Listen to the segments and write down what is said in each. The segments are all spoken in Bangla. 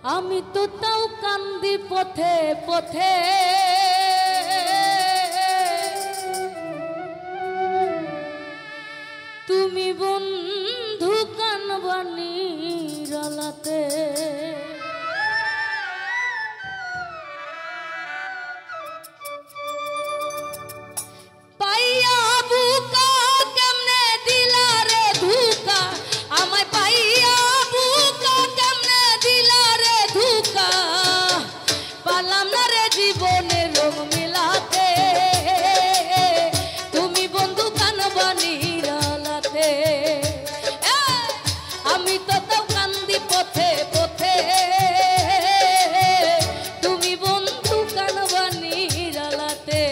আমি তো তাও কান্দি পথে পথে তুমি বন্ধু কানবানি রালাতে পাইয়া বুকা কেমনে দিলা রে ধুকা আমায় পাইয়া বুকা কেমনে দিলা রে ধুকা পালাম না রে জীবনের রং মিলাতে তুমি বন্ধু কানবানি রালাতে আমি তো তাও কান্দি পথে পথে তুমি বন্ধু কানবানি রালাতে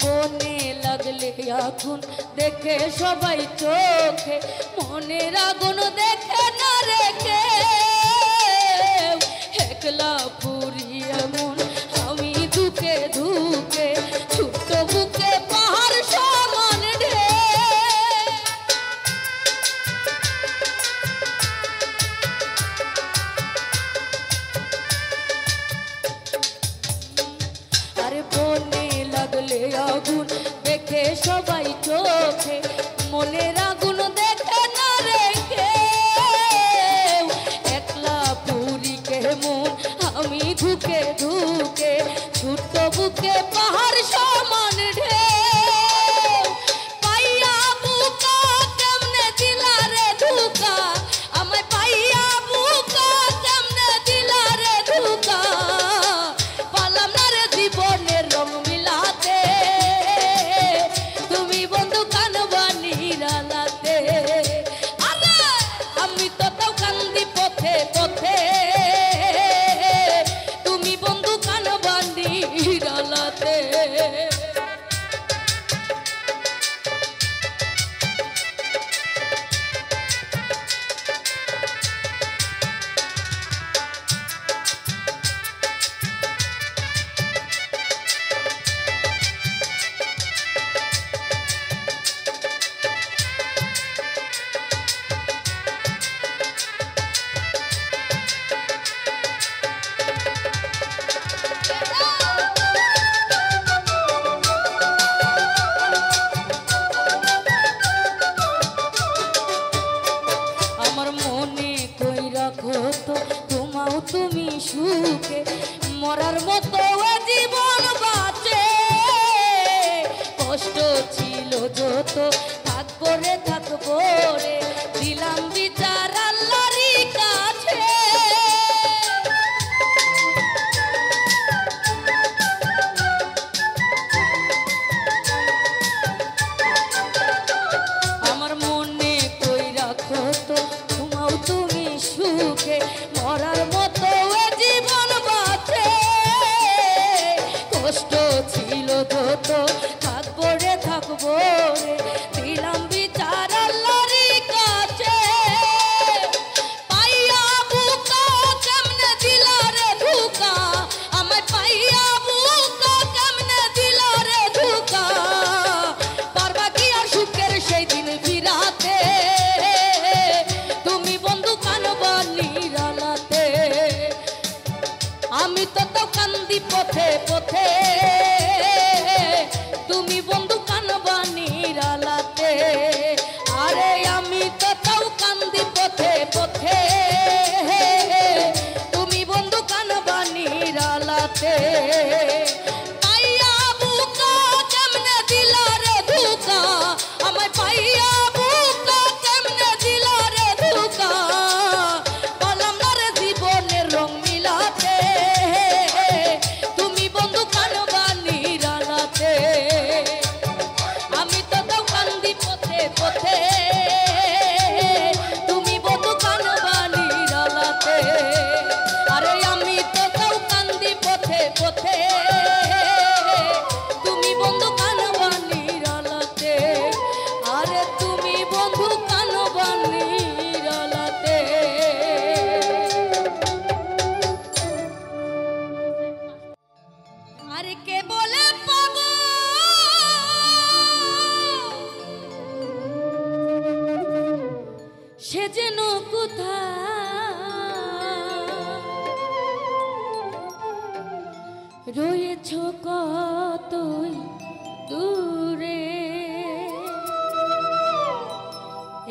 বনে লাগলে আগুন দেখে সবাই চোখে মনের আগুন দেখে না রেখে একলা পুরি এমন আমি ধুকে ধুকে ছোট্ট বুকে পাহাড় সমান ঢে আরে বনে লাগলে আগুন দেখে সবাই চোখে মনের আগুন দেখে না রেখে একলা পুরি কেমন আমি ধুকে ধুকে ছোট্ট বুকে পাহাড় সমান ঢেউ পাইয়া বুকা কেমনে দিলা রে ধুকা আমায় পাইয়া বুকা কেমনে দিলা রে ধুকা পালাম না রে জীবনের রং মিলাতে তুমি বন্ধু কানবানি রালাতে আরে আমি তো তাও কান্দি পথে পথে তুমি বন্ধু কানবানি রালাতে তুমি সুখে মরার মতো জীবন বাঁচে কষ্ট ছিল যত থাকবো রে থাকবো রে দিলাম বিচার আল্লাহরই কাছে আমার মনে কই রাখো তো ঘুমাও তুমি সুখে মরার মতো জীবন বাঁচে কষ্ট ছিল যত থাকবো রে থাকবো রে দিলাম বিচার আল্লাহরই কাছে পাইয়া বুকা কেমনে দিলা রে ধুকা আমায় পাইয়া বুকা কেমনে দিলা রে ধুকা পারবা কি আর সুখের সেই দিন ফিরাতে তুমি বন্ধু কানবানি রালাতে আমি তো তাও কান্দি পথে পথে তুমি বন্ধু কানবানি রালাতে আরে আমি তো তাও কান্দি পথে পথে তুমি বন্ধু কানবানি রালাতে পাইয়া বুকা কেমনে দিলা রে ধুকা আমায় পাইয়া বুকা কেমনে দিলা রে ধুকা পালাম না রে জীবনের রং মিলাতে তুমি বন্ধু কান আরে কে বলে পাবো সে যেন কোথায় রয়েছ কতই দূরে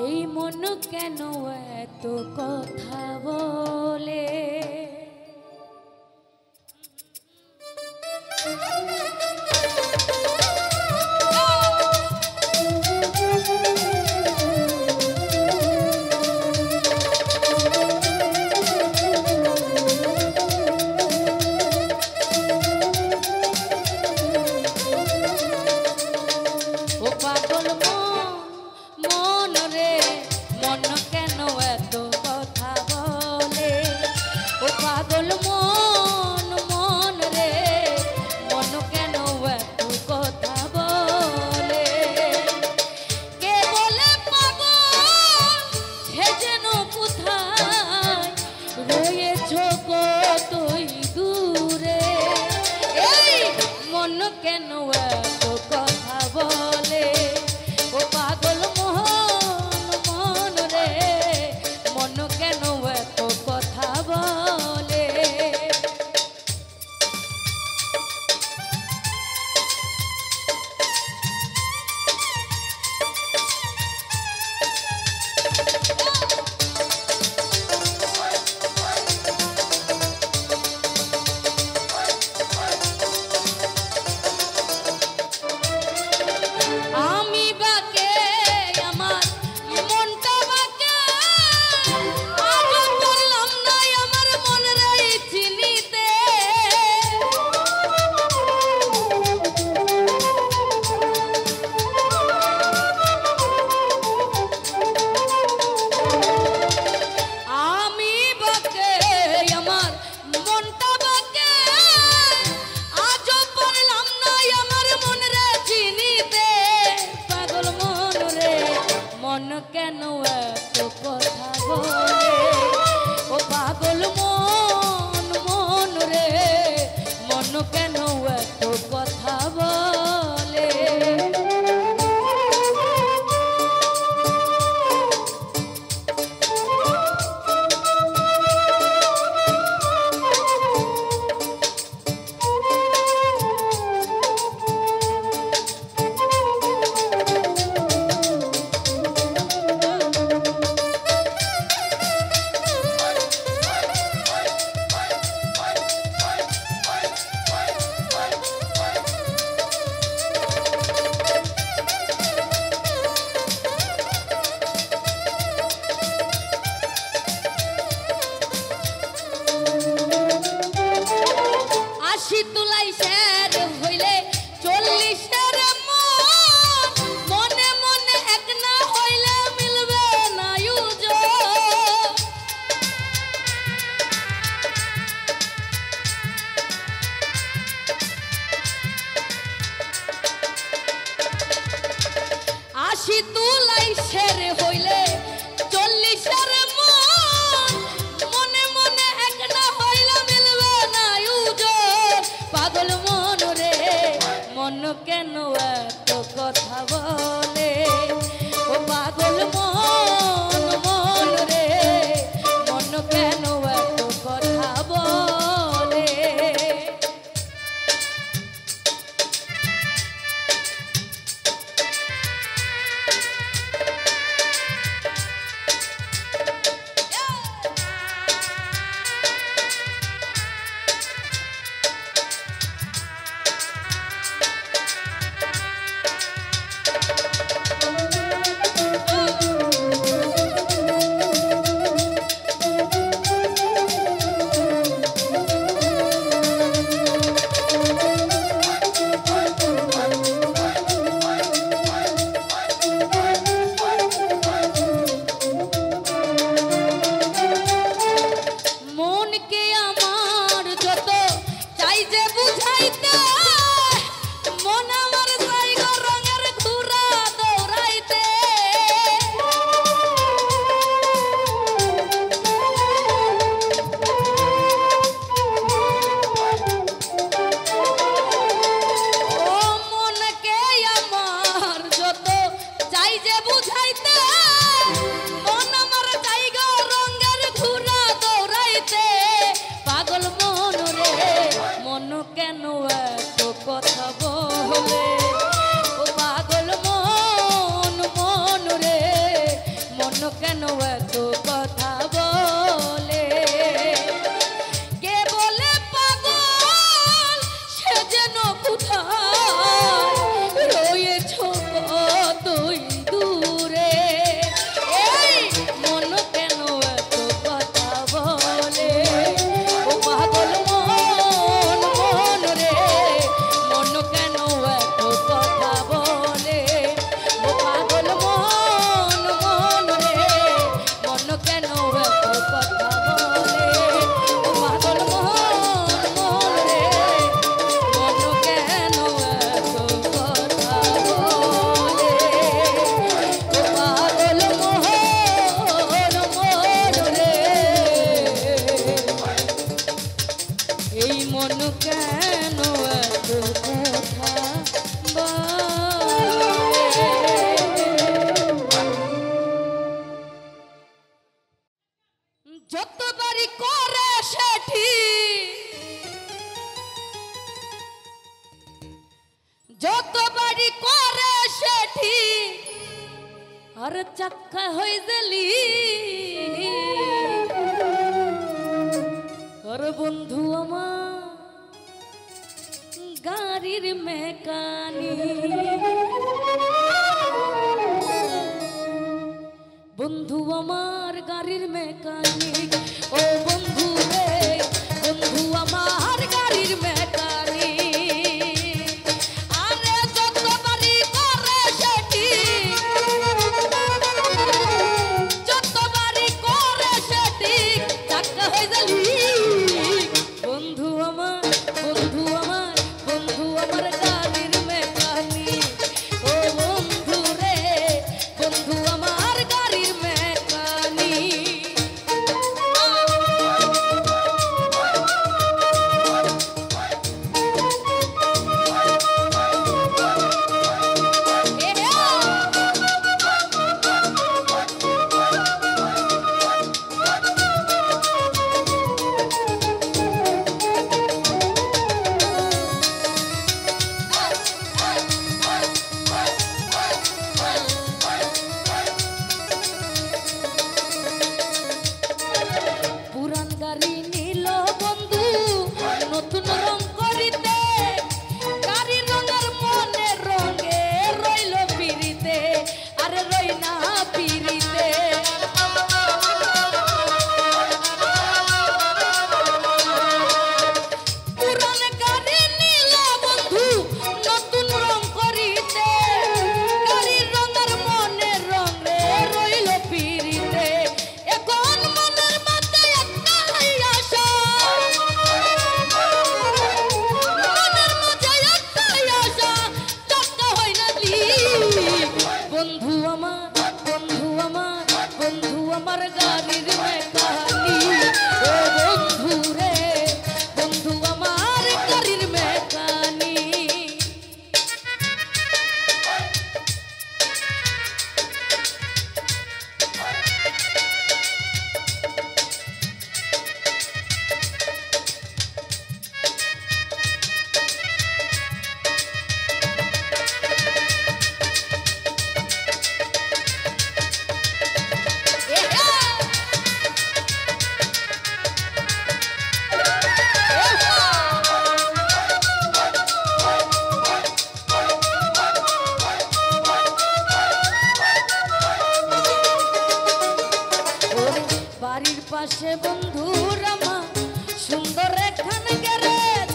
এই মন কেন এত কথা বলে ও পাগল মন রে মন কেন এত কথা বলে ও পাগল মন রে মন কেন এত কথা বলে কে বলে পাগল সে যেন কোথায় রয়েছ কতই দূরে এই মন কেন এত কথা বলে ও পাগল মন রে মন কেন এত কথা বলে আমি বাকে আমার মনটা বাকে আজও বললাম না আমার মন রে চিনিতে আমি বাকে আমার মনটা বাকে আজও বললাম না আমার মন রে চিনিতে পাগল মন রে মন কেন এত কথা বলে ও পাগল মন রে মন কেন এত কথা বলে আশি তুলাই শের হইলে 40-এর মনে মনে এক না হইলে মিলবে না ইউজো আশি তুলাই শের হইলে 40-এর মনে মনে এক না হইলে মিলবে না ইউজো পাগল মন রে মন কেন এত কথা বলে ও পাগল মন রে মন কেন এত কথা বলে কথা বলে ও পাগল মন মন রে মন কেন এত কথা বলে কে বলে পাগল সে যেন কোথায় রয়েছ কতই দূরে এই মন কেন এত কথা বলে ও পাগল মন মন রে মন কেন এত কথা বলে ও পাগল মন মন রে মন কেন এত কথা বলে ও পাগল মন মন রে মন কেন এত কথা বলে ও পাগল মন মন রে এই মন কেন এত কথা বলে যতবারই করে সেটি যতবারই করে সেটি আর চাক্কা হয়ে গেলি আর বন্ধু আমার গাড়ির মেকানিক বন্ধু আমার গাড়ির মেকানিক ও বন্ধু রে বন্ধু আমার গাড়ির মেকানিক আরে যতবারই করে সেটি যতবারই করে সেটি চাক্কা হয়ে গেলি বন্ধু আমার বন্ধু আমার বন্ধু আমার গাড়ির মেকানিক ও বন্ধু রে বন্ধু আমার গাড়ির মেকানিক পুরান গাড়ি নিল বন্ধু নতুন রং করিতে গাড়ির রঙের মনে রঙে রইল পিরিতে আরে রই না পিরিতে পুরান গাড়ি নিল বন্ধু নতুন রং করিতে গাড়ির রঙের মনে রঙে রইল পিরিতে এখন মনের মধ্যে একটাই আশা মনের মধ্যে একটাই আশা চাক্কা হয় না লি বন্ধু আমার বন্ধু আমার বন্ধু আমার গাড়ির মেকানিক ও বন্ধু রে বন্ধু আমার গাড়ির মেকানিক বাড়ির পাশে বন্ধুর আমার সুন্দর একখান গ্যারেজ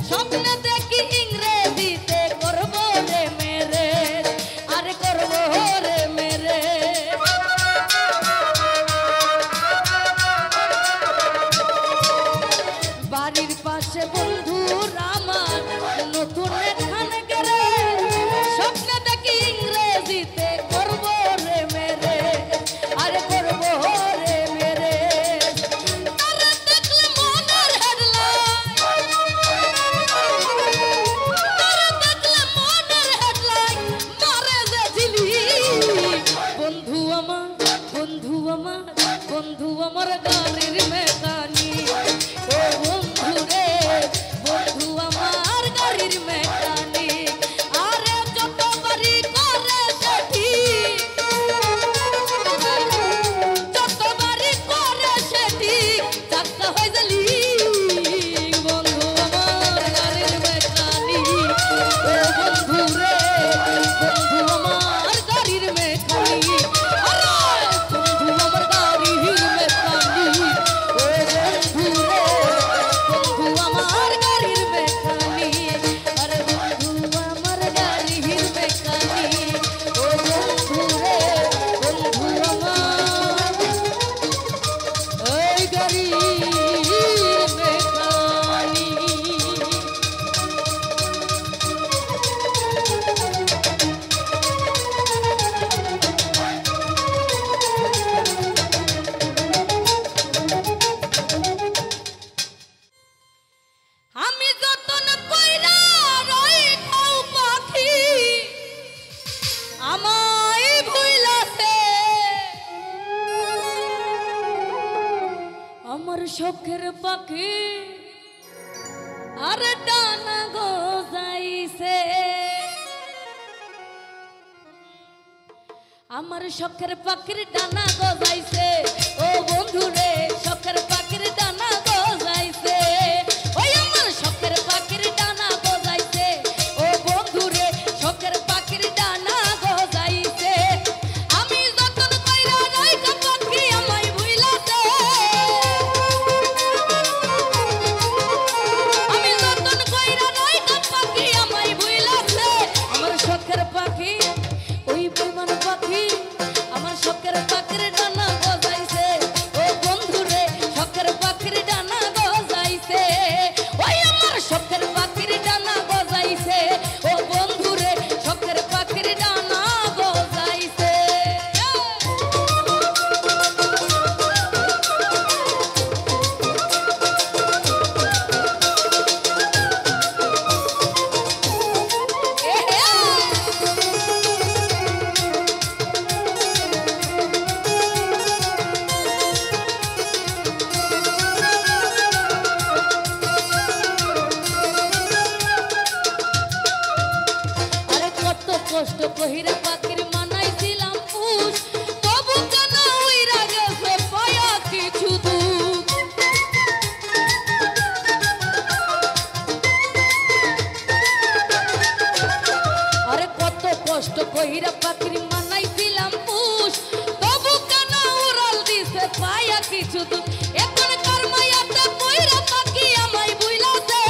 স্বপ্নে দেখি ইংরেজিতে করব রে মেরে আরে করব রে মেরে বাড়ির পাশে বন্ধুর আমার নতুন একখান গ্যারেজ স্বপ্নে দেখি ইংরেজিতে করব রে মেরে আরে করব রে মেরে শখের পাখি আর ডানা গজাইছে আমার শখের পাখির ডানা গজাইছে ও বন্ধু রে শখের পাখির ডানা গজাইছে ওই আমার শখের পাখির ডানা গজাইছে ও বন্ধু রে শখের পাখির ডানা গজাইছে আমি যতন কইরা রাইখা পাখি আমায় ভুইলাছে আমি যতন কইরা রাইখা পাখি আমায় ভুইলাছে আমার শখের পাখি ওই বেমান পাখি আমার শখের পাখির ডানা গজাইছে ও বন্ধু রে শখের পাখির ডানা গজাইছে ওই আমার শখের পাখির ডানা গজাইছে ও বন্ধু রে শখের পাখির ডানা গজাইছে কষ্ট কহিরা পাখির মানাইছিলাম পুষ তবু কেন উইরা গেছে পায়া কিছু দুঃখ আরে কত কষ্ট কহিরা পাখির মানাইছিলাম পুষ তবু কেন উড়াল দিছে পায়া কিছু দুঃখ এখন কার মায়াতে কইরা পাখি আমায় বুইলাছে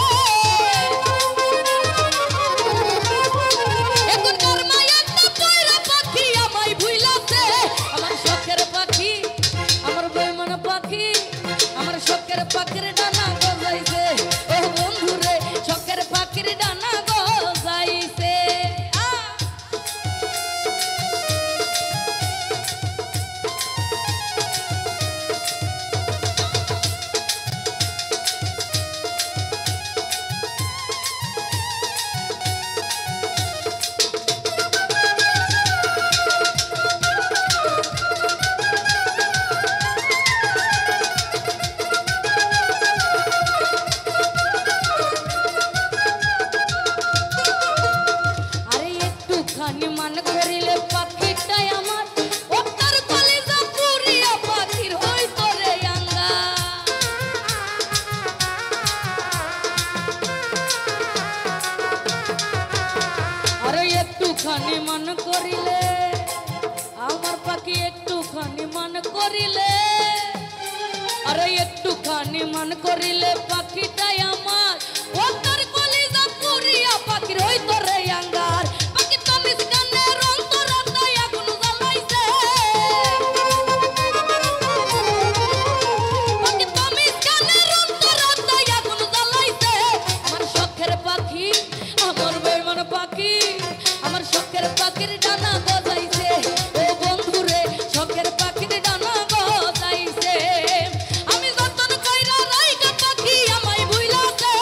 শখের পাখির ডানা গজাইছে ও বন্ধু রে শখের পাখির ডানা গজাইছে মান করিলে পাখিটাই আমার ওটার কলিজা পুরিয়া পাখির হই তোরে আঙ্গা আরে একটুখানি মান করিলে আমার পাখি একটুখানি মান করিলে আরে একটুখানি মান করিলে পাখিটাই আমার ওটার কলিজা পুরিয়া পাখির হই তোরে আঙ্গার পাখি আমার শখের পাখির ডানা গজাইছে ও বন্ধু রে শখের পাখির ডানা গজাইছে আমি যতন কইরা রাইখা পাখি আমায় ভুইলাছে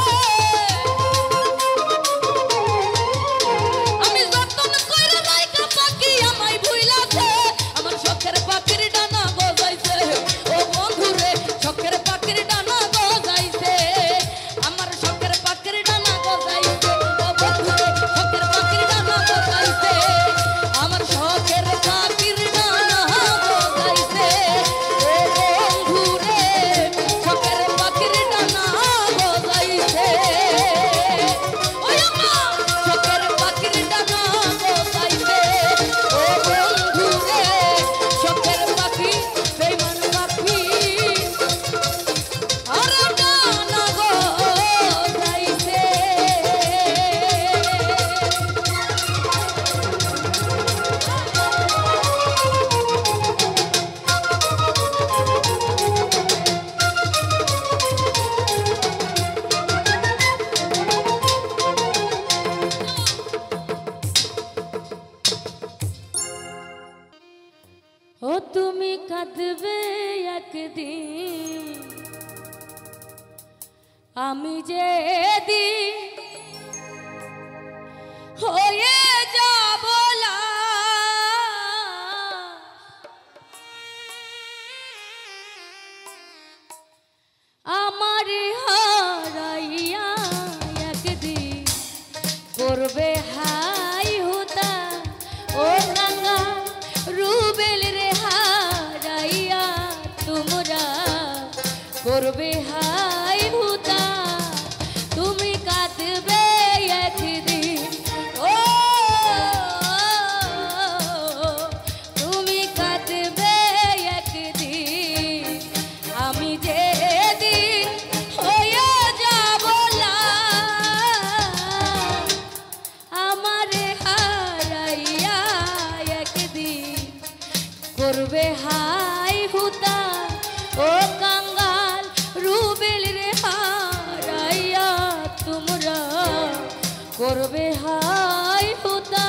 আমি যতন কইরা রাইখা পাখি আমায় ভুইলাছে আমার শখের পাখির ডানা গজাইছে ও বন্ধু রে শখের পাখির ডানা গজাইছে আমার শখের পাখির ডানা গজাইছে ও বন্ধু রে শখের পাখির ডানা গজাইছে আমার শখের পাখির ডানা গজাইছে ও বন্ধু রে শখের পাখির ডানা গজাইছে ওই আমার শখের পাখির ডানা গজাইছে ও বন্ধু রে শখের পাখি বেঈমান পাখি আর ডানা গজাইছে ও তুমি কাঁদবে একদিন আমি যেদিন হয়ে যাব লাশ হাই হুতা ও গঙ্গা রুবেল রে হারাইয়া তোমরা করবে হাই হুতা তুমি কাঁদবে একদিন ও তুমি কাঁদবে একদিন আমি যেদিন হয়ে যাব আমারে হারাইয়া একদিন করবে হাই হুতা ও কাঙ্গাল রুবেল রে হারাইয়া তোমরা করবে হাই হুতা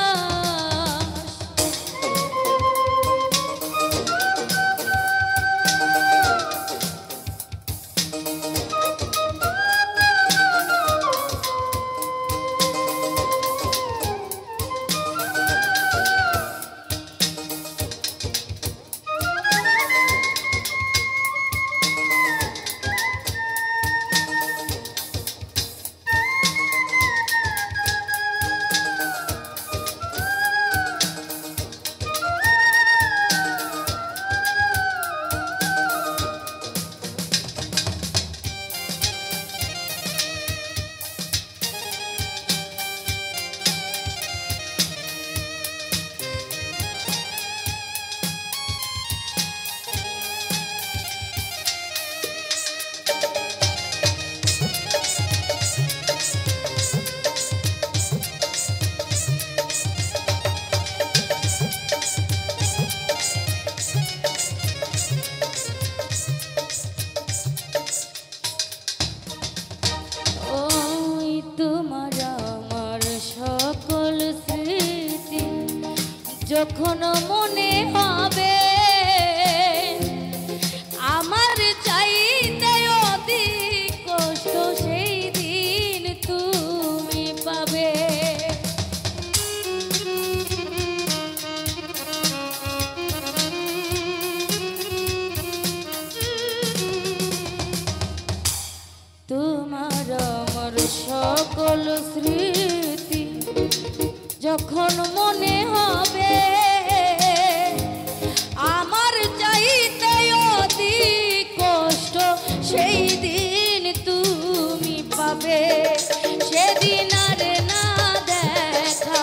যখন মনে হবে আমার চাইতে অধিক কষ্ট সেই দিন তুমি পাবে তোমার আমার সকল স্মৃতি যখন মনে হবে আমার চাইতে অধিক কষ্ট সেই দিন তুমি পাবে সেদিন আর না দেখা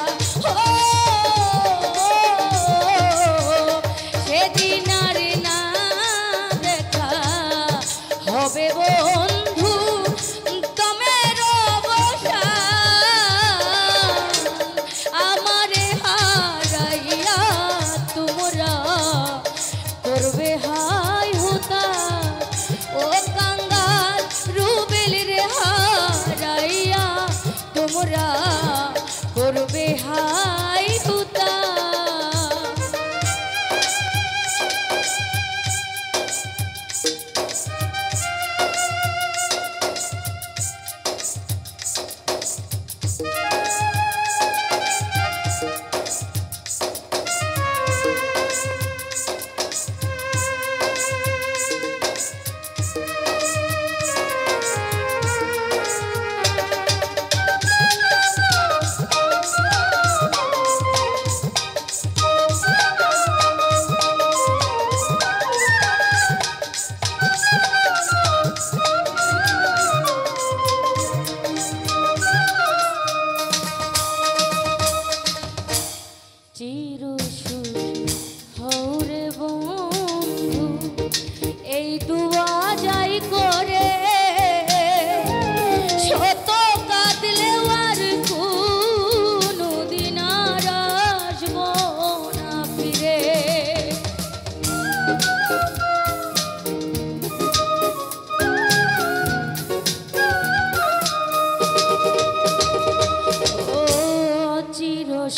সেদিন আর না দেখা হবে বন্ধু তোমের আমারে হারাইয়া তোমরা করবে হাই হুতা ও কাঙ্গাল রুবেল রে হারাইয়া তোমরা করবে হাই হুতা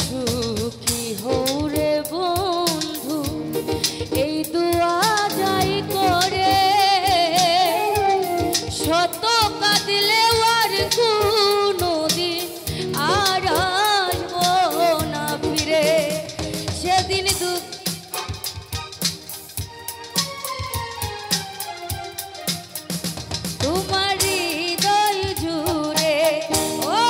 সুখী হৌরে বন্ধু এই দুয়া যাই করে শত কাঁদলে আর কোনো দিন আর আসবো না ফিরে সেদিন দুঃখ তোমার হৃদয় জুড়ে ও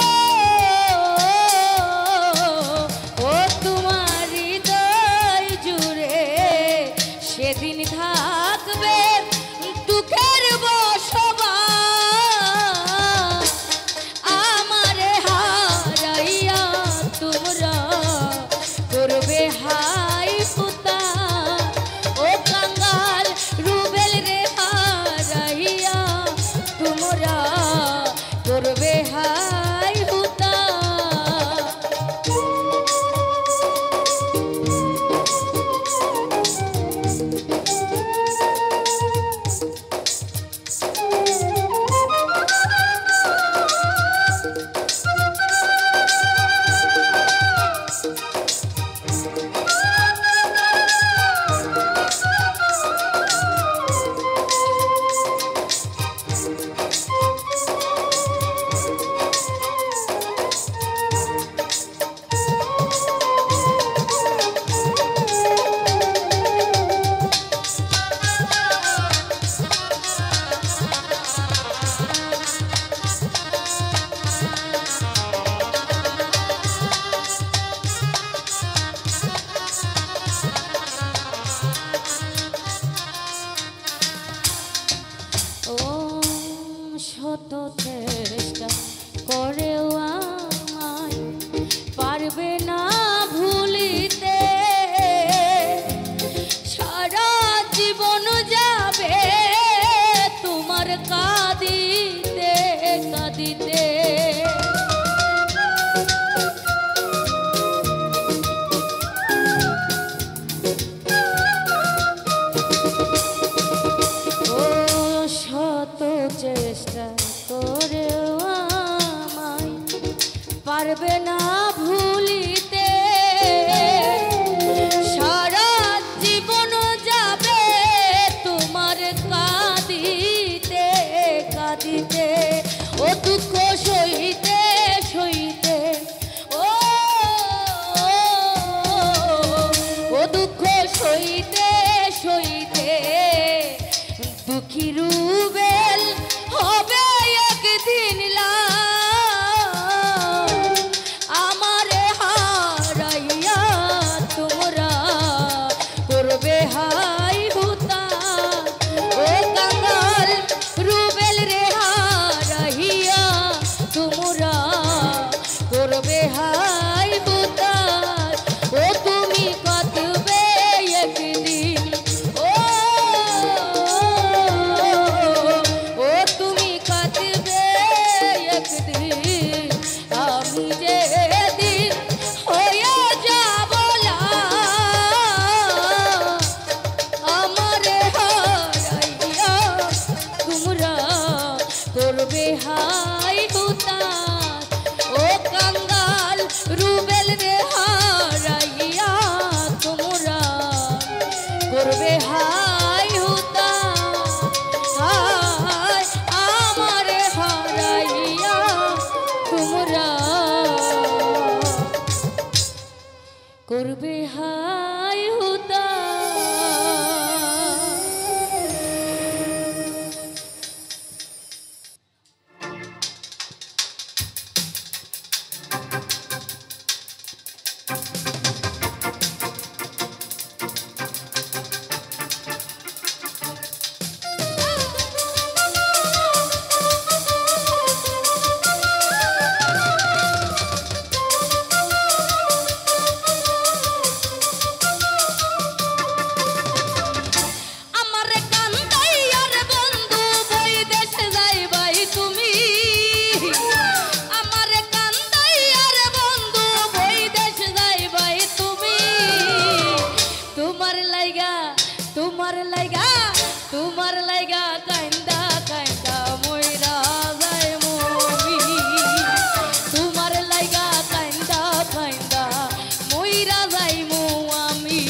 পারবে না ভুলিতে, সারা জীবন যাবে তোমার কাঁদিতে কাঁদিতে। ও শত চেষ্টা করেও আমায় পারবে না ভুলিতে, সারা জীবন যাবে তোমার কাঁদিতে কাঁদিতে। ও দুঃখ সইতে সইতে, ও দুঃখ সইতে সইতে দুঃখী রুবেল হবে একদিন আমারে হারাইয়া তোমরা করবে হাই হুতাশ। ও কাঙ্গাল রুবেল রে হারাইয়া তোমরা করবে হাই হুতাশ। ও তুমি কাঁদবে একদিন, ও তুমি কাঁদবে একদিন, আমি যেদিন হয়ে যাব আমারে হারাইয়া তোমরা করবে হাই হুতাশ। ও কাঙ্গাল রুবেল রে হারাইয়া তোমরা করবে হাই হুতাশ। হায় আমারে হারাইয়া তোমরা করবে হাই হুতাশ। তোমার লাইগা কান্দা কান্দা মইরা যায় মমি, তোমার লাইগা কান্দা কান্দা মইরা যাইমু আমি।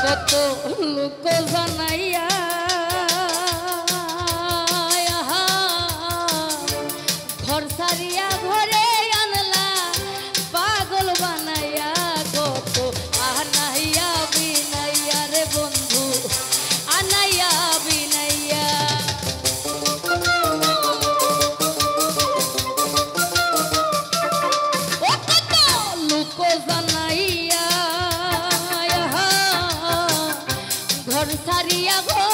কত লোক জানাইয়া ঘর সারিয়া ঘরে আনলা পাগল বানাইয়া, কত আনাইয়া বিনাইয়া রে বন্ধু আনাইয়া বিনাইয়া। ও কত লোক জানাইয়া ঘর সারিয়া ঘর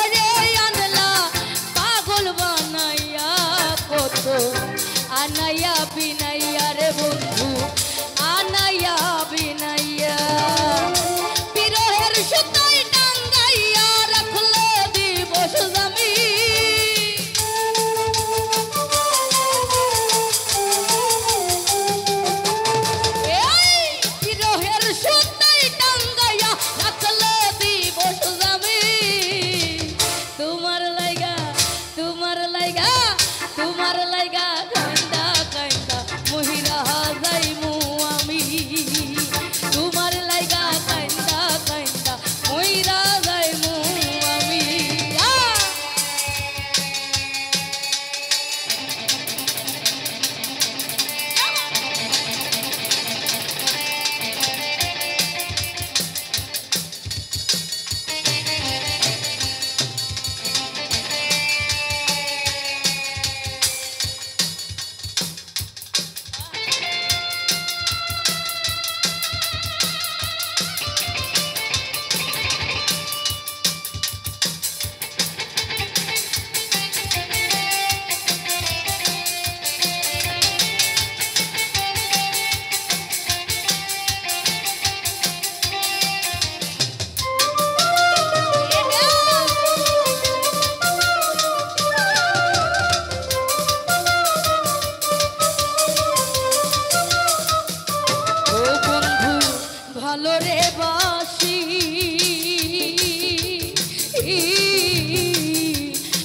ভালো রে বাসি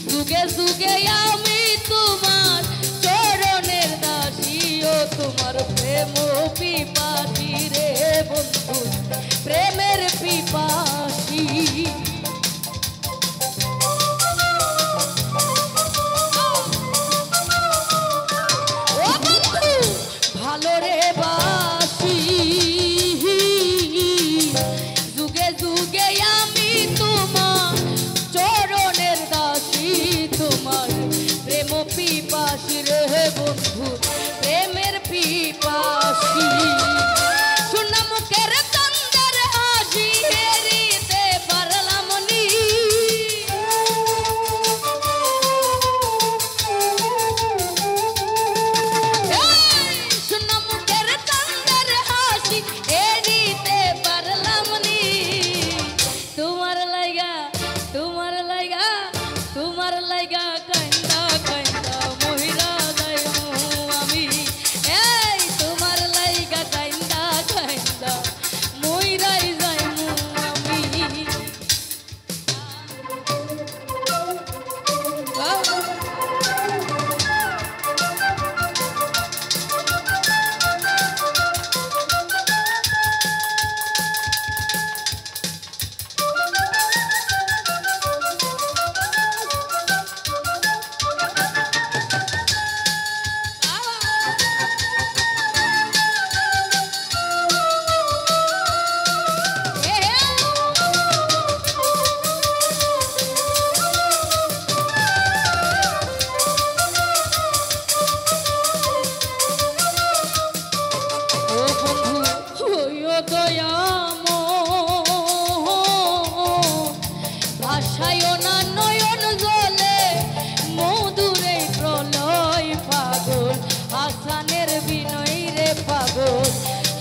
যুগে যুগে আমি তোমার চরণের দাসী ও তোমার প্রেম পিপাসী রে বন্ধু প্রেমের পিপাসী ও বন্ধু ভালো রে বাসি যুগে যুগে আমি তোমার চরণের দাসী তোমার প্রেম পিপাসী রে বন্ধু প্রেমের পিপাসী শোনা মুখের চন্দ্রের হাসি হেরিতে পারলাম নি শোনা মুখের চন্দ্রের হাসি হেরিতে পারলাম নি তোমার লাইগা কান্দা কান্দা মহিলা যাইমু আমি এই তোমার লাইগা কান্দা কান্দা মহিলাই যাইমু আমি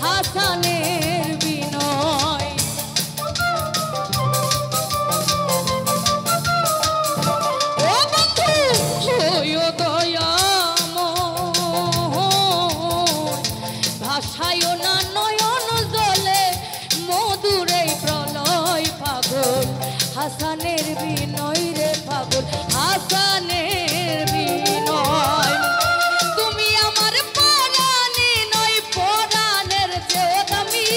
হাসানের বিনয় ও বন্ধু হইও দয়াময় ভাষায় না নয়ন জলে মধুরে প্রলয় পাগল হাসানের বিনয় রে পাগল হাসানের বিনয় তুমি আমার পরাণে নয় পরাণের চেয়ে দামি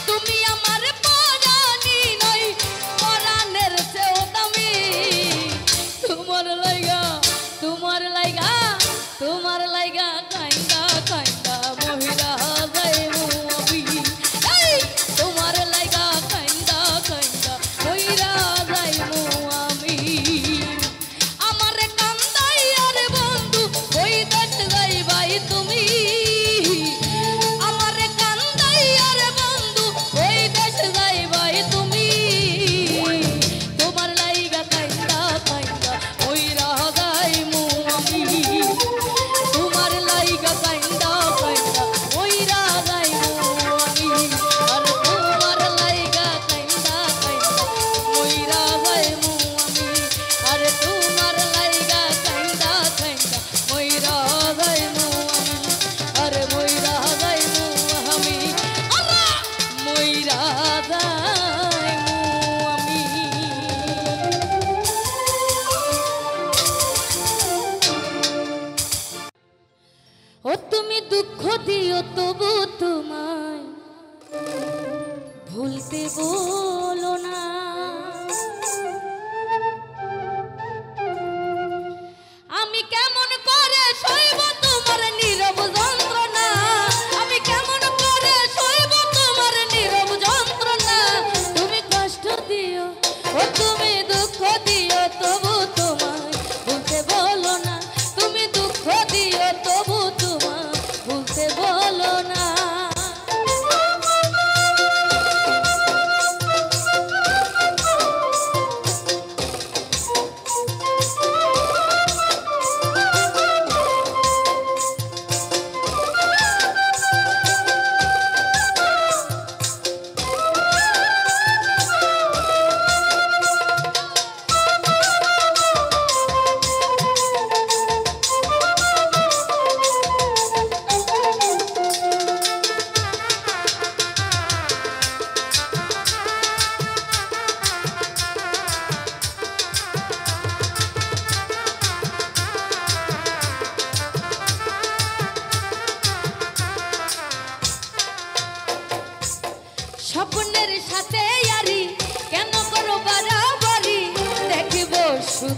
তুমি আমার পরাণে নয় পরাণের চেয়ে দামি তোমার লাইগা কান্দা কান্দা মহিলা যাইমু আমি এই তোমার লাইগা কান্দা কান্দা মহিলা যাইমু আমি আমার কান্দাই আর বন্ধু ওই দেশ যাইবাই তুমি আমার কান্দাই আর বন্ধু ওই দেশ যাইবাই তুমি তোমার লাইগা কান্দা কান্দা মহিলা যাইমু আমি তোমার লাইগা কান্দা কান্দা মইরা যাইমু আমি আর তোমার লাইগা কান্দা কান্দা মইরা যাইমু আমি আর তোমার লাইগা কান্দা কান্দা মইরা যাইমু আমি আর মইরা যাইমু আমি আল্লাহ মইরা যাইমু আমি ও তুমি দুঃখ দিও তবু তোমায় ভুলতে বলো না আমি কেমন করে সইব তোমার নীরব যন্ত্রণা আমি কেমন করে সইব তোমার নীরব যন্ত্রণা তুমি কষ্ট দিও ও তুমি দুঃখ দিও তবু তোমায় ভুলতে বলো না তুমি দুঃখ দিও তবু তোমায় ভুলতে বলো না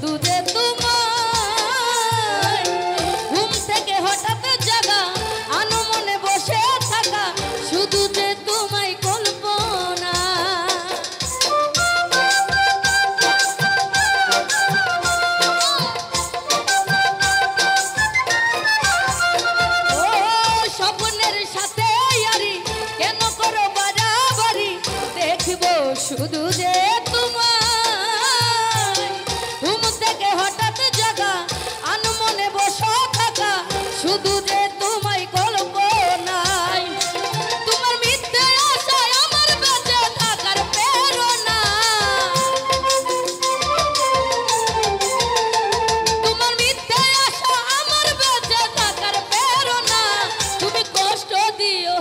শুধু যে তোমায় ঘুম থেকে হঠাৎ জাগা আনো মনে বসে থাকা শুধু যে তোমায় কল্পনা ও স্বপ্নের সাথে ইয়ারি কেন করো বাড়াবাড়ি দেখবো শুধু যে তোমায় ঘুম থেকে হঠাৎ জাগা আনো মনে বসে থাকা শুধু যে তোমায় কল্পনায় তোমার মিথ্যে আশায় আমার বেঁচে থাকার প্রেরণা তোমার মিথ্যে আশা আমার বেঁচে থাকার প্রেরণা তুমি কষ্ট দিও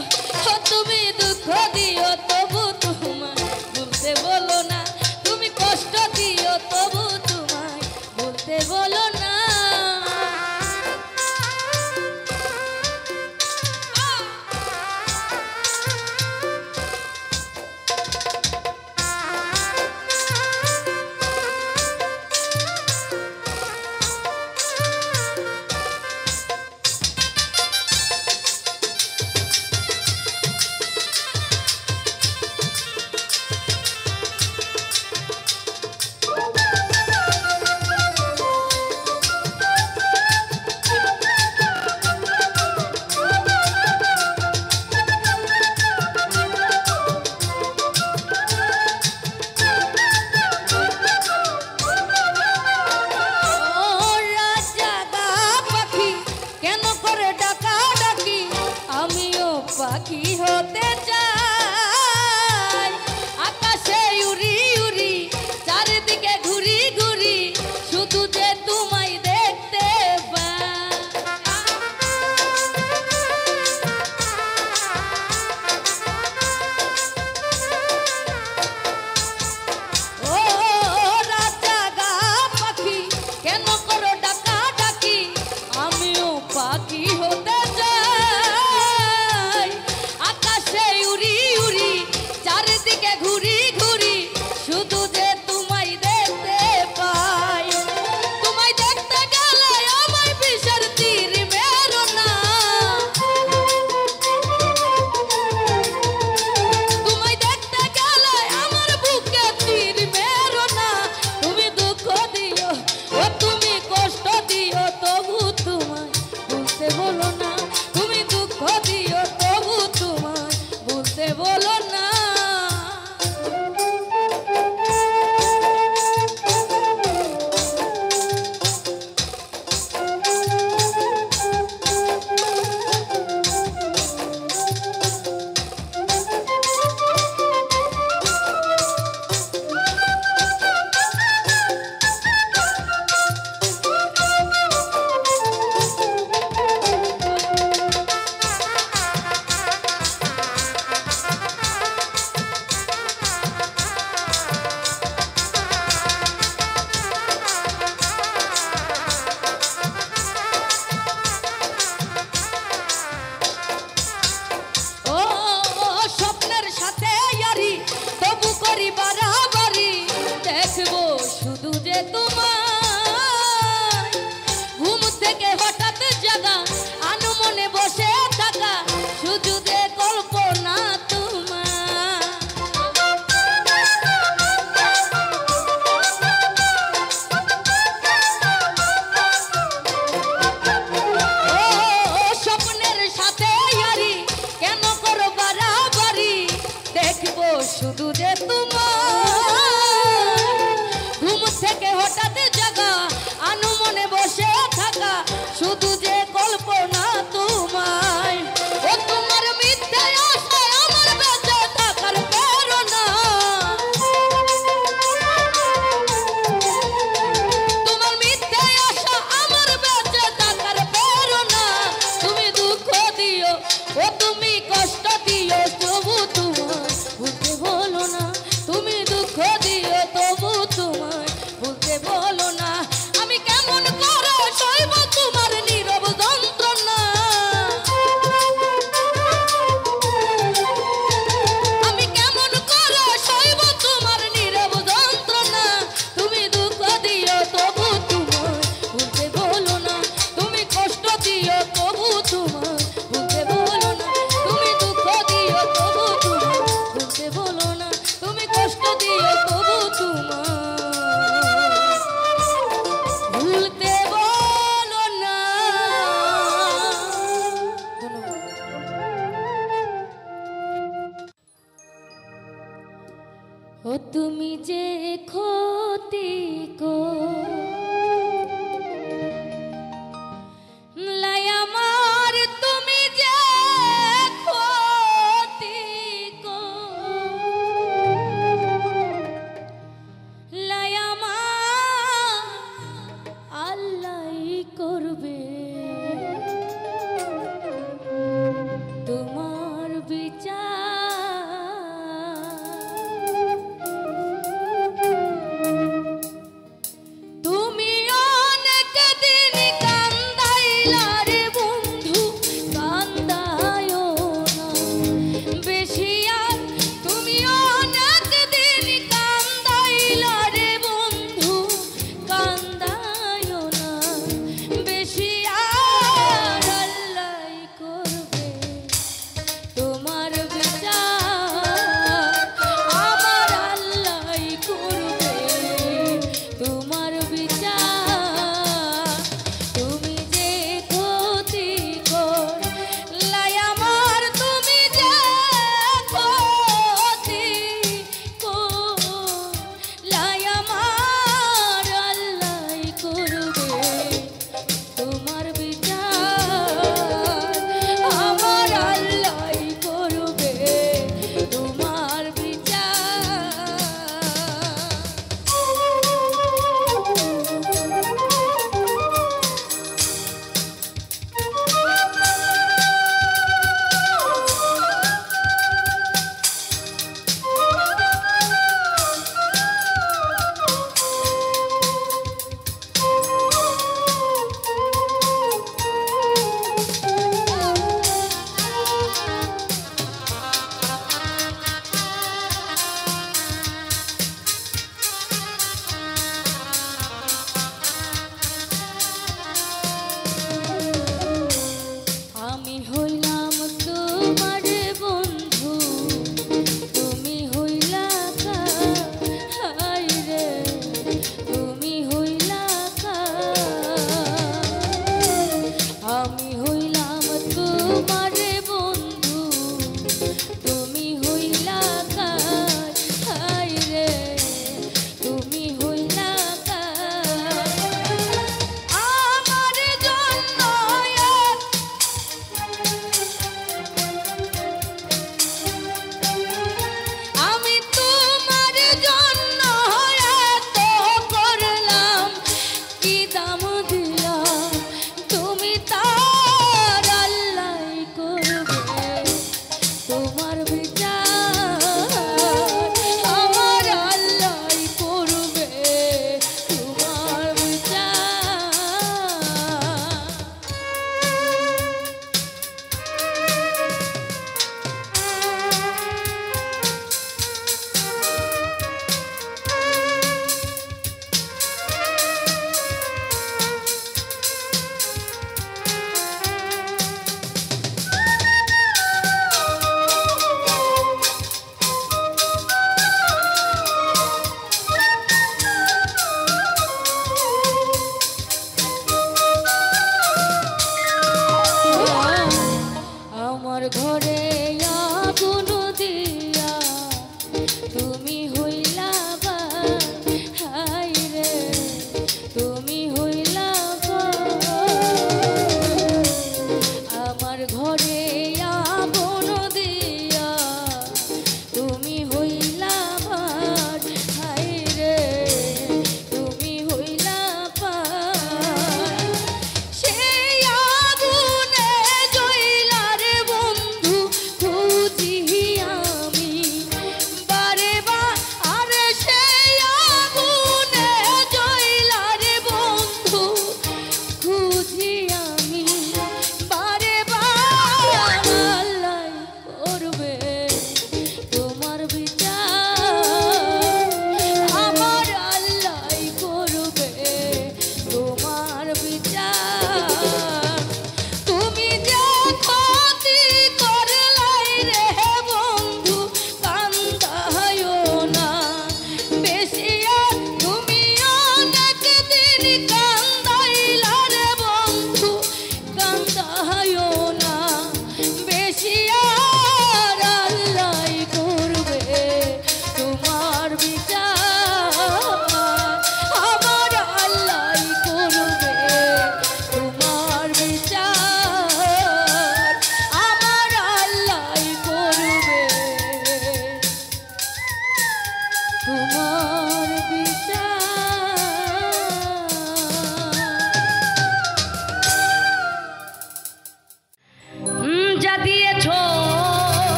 তুমি দুঃখ দিও তবু তোমায় বলতে বলো না তুমি কষ্ট দিও তবু তোমায় বলতে বলো না পাখি হতে চাই আকাশে উড়ি উড়ি চারিদিকে ঘুরি ঘুরি শুধু যে তোমায় দেখতে পাই ও রাজা গা পাখি কেন করো ডাকা ডাকি আমিও পাখি হতে চাই আকাশে উড়ি উড়ি চারিদিকে ঘুরি ঘুরি শুধু যে তোমায় দেখতে পাই তোমায় দেখতে গেলে আমায় বিষের তীর মেরো না তোমায় দেখতে গেলে আমার বুকে তীর মেরো না তুমি দুঃখ দিও ও তুমি কষ্ট দিও তবু তোমায় বলতে বলো না তুমি দুঃখ দিও তবু তোমায় বলতে বলো না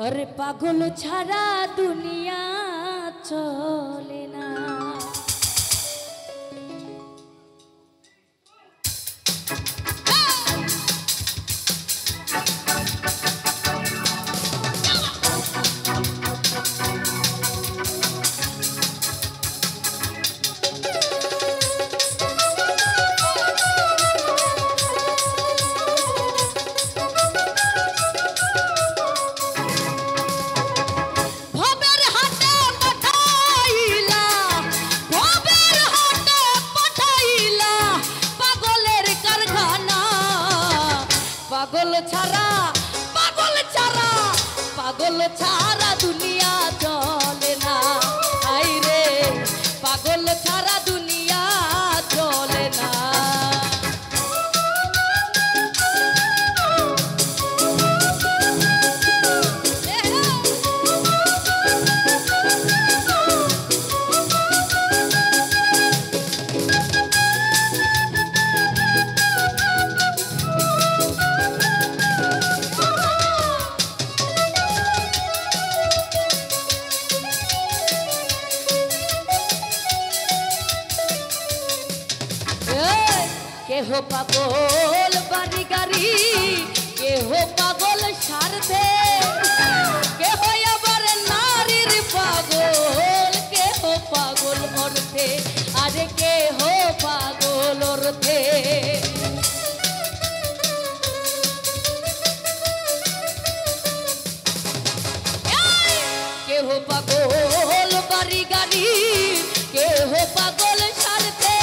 अरे पागल छाड़ा दुनिया चले ना। पागल छाड़ा दुनिया चले ना। आई रे पागल छाड़ा दुनिया चले ना। के हो पागल बारी गाड़ी के हो पागल स्वार्थे के हो आबार नारीर पागल के हो पागल अर्थे अरे के हो पागल अर्थे के हो पागल बारी गाड़ी के हो पागल स्वार्थे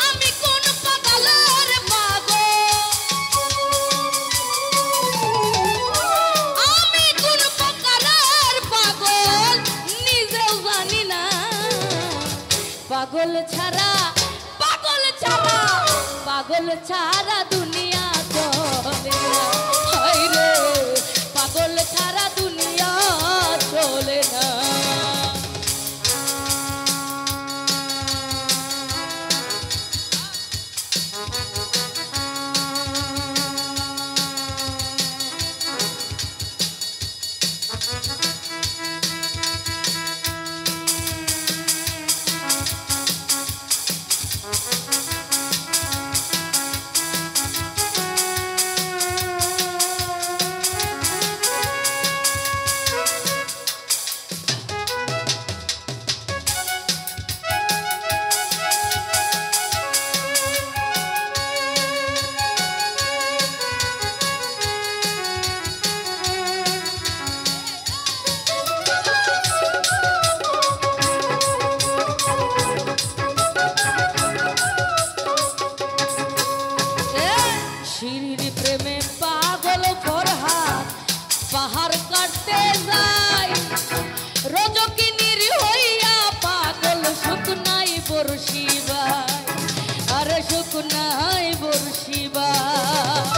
আমি কোন পাগলের পাগল আমি কোন পাগলের পাগল নিজেও জানি না পাগল ছাড়া দুনিয়া চলে না হায় রে পাগল ছাড়া দুনিয়া চলে না পাহাড় কাটতে যাই রজকিনীর হইয়া পাগল শুকনাই বর্ষিবাই আরে শুকনাই বর্ষিবাই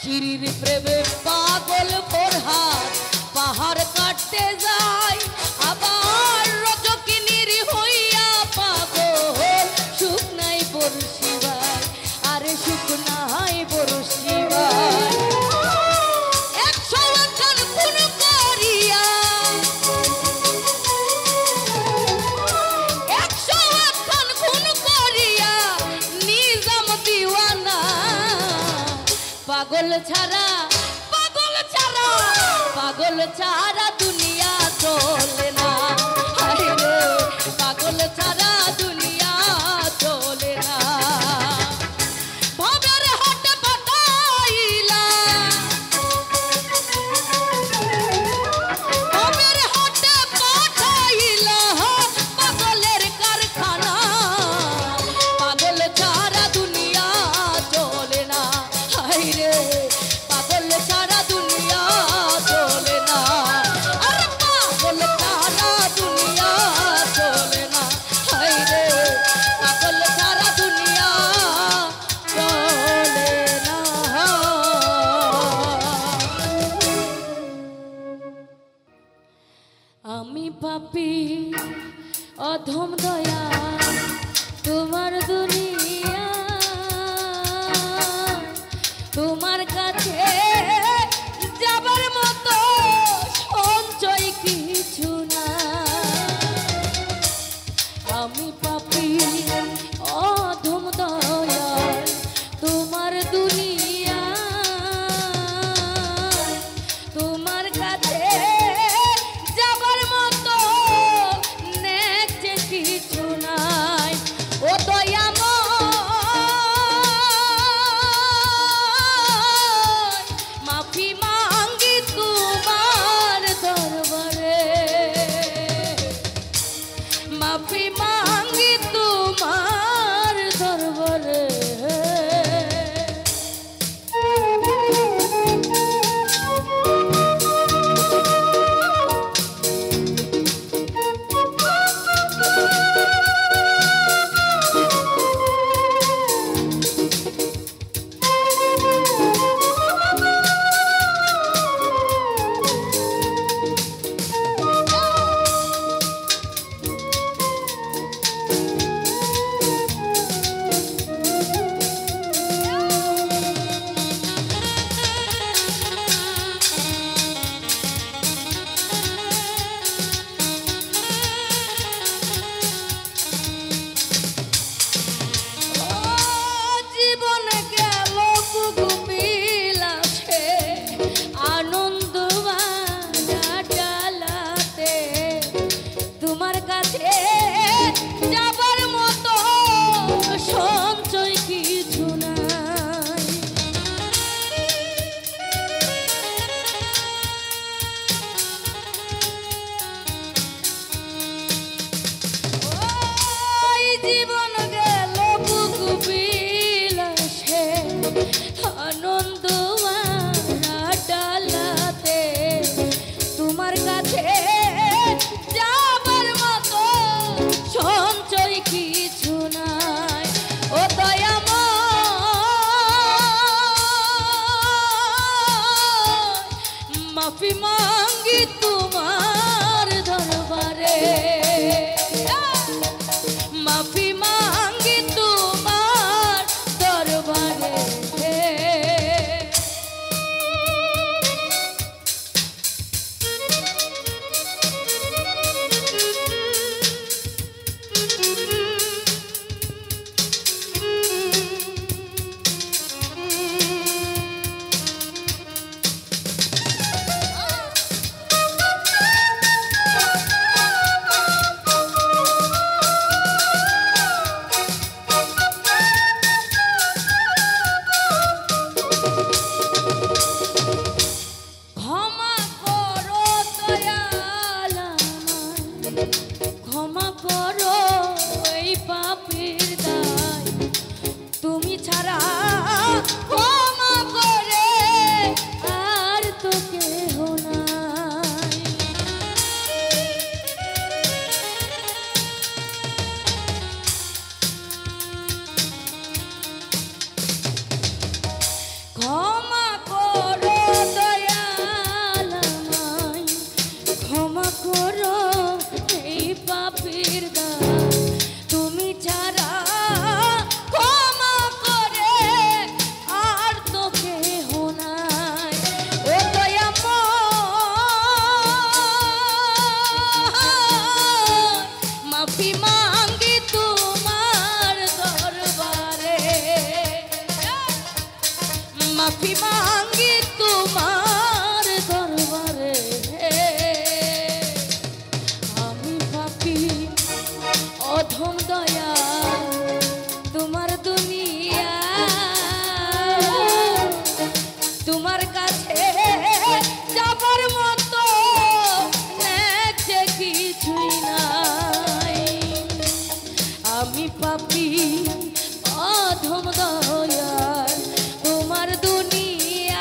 শিরির প্রেমে পাগল ফরহাদ পাহাড় কাটতে যাই আবার রজকিনীর হইয়া পাগল শুকনাই বর্ষিবাই আরে শুকনাই বর্ষিবাই 100 জন খুন করিয়া 100 জন খুন করিয়া নিজাম দিওয়ানা পাগল ছাড়া দুনিয়া চলে না হায় রে পাগল ছাড়া দুনিয়া চলে না ভবের হাটে পাঠাইলা পাগলের কারখানা পাগল ছাড়া দুনিয়া চলে না হায় রে পাগল ছাড়া দুনিয়া চলে না আরে পাগল ছাড়া পাপী অধম দয়া তোমার দুনিয়া তোমার কাছে যাবার মতো সঞ্চয় কিছু না আমি পাপী অধম দয়া তোমার দুনিয়া তোমার কাছে যাবার মতো নেক যে কিছু নাই ও দয়াময় মাফি মাঙ্গি তোমার দরবারে মাফি মাঙ্গি তোমার দরবারে জীবন গেল বুকু বিলাসে আনন্দ ডালাতে তোমার কাছে যাবার মতো সঞ্চয় কিছু নাই ও দয়াময় মাফি মাঙ্গি তোমার দরবারে মাফি মাঙ্গি তোমার দরবারে ক্ষমা করো এই পাপীর দায় তুমি ছাড়া ক্ষমা করে আর তো কেহ নাই ক্ষমা করো দয়াল আমায় ক্ষমা করো পাপীর দায় তুমি ছাড়া ক্ষমা করে আর তো কেহ নাই ও দয়াময় মাফি মাঙ্গি তোমার দরবারে মাফি মাঙ্গি তোমার দরবারে অধম দয়া তোমার দুনিয়া তোমার কাছে যাবার মতো যে কিছুই নাই আমি পাপী অধম দয়া তোমার দুনিয়া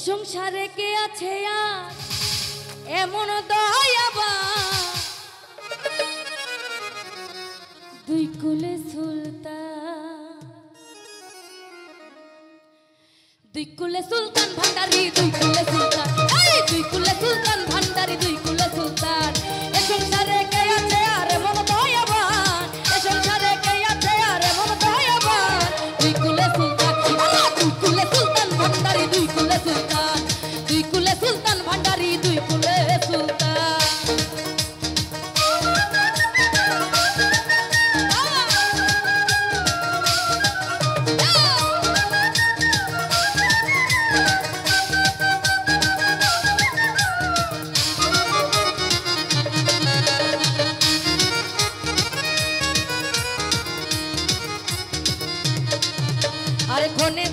সংসারে কে আছে আর এমন দয়াবান, দুই কুলে সুলতান, দুই কুলে সুলতান ভান্ডারি, দুই কুলে সুলতান, এই দুই কুলে সুলতান ভান্ডারি, দুই কুলে সুলতান। এ সংসারে কে আছে আর এমন দয়াবান, এ সংসারে কে আছে আর এমন দয়াবান, দুই কুলে সুলতান, দুই কুলে সুলতান ভান্ডারি, দুই কুলে সুলতান, দুই কুলে সুলতান ভান্ডারি, দুই কুলে সুলতান। আরে কোনে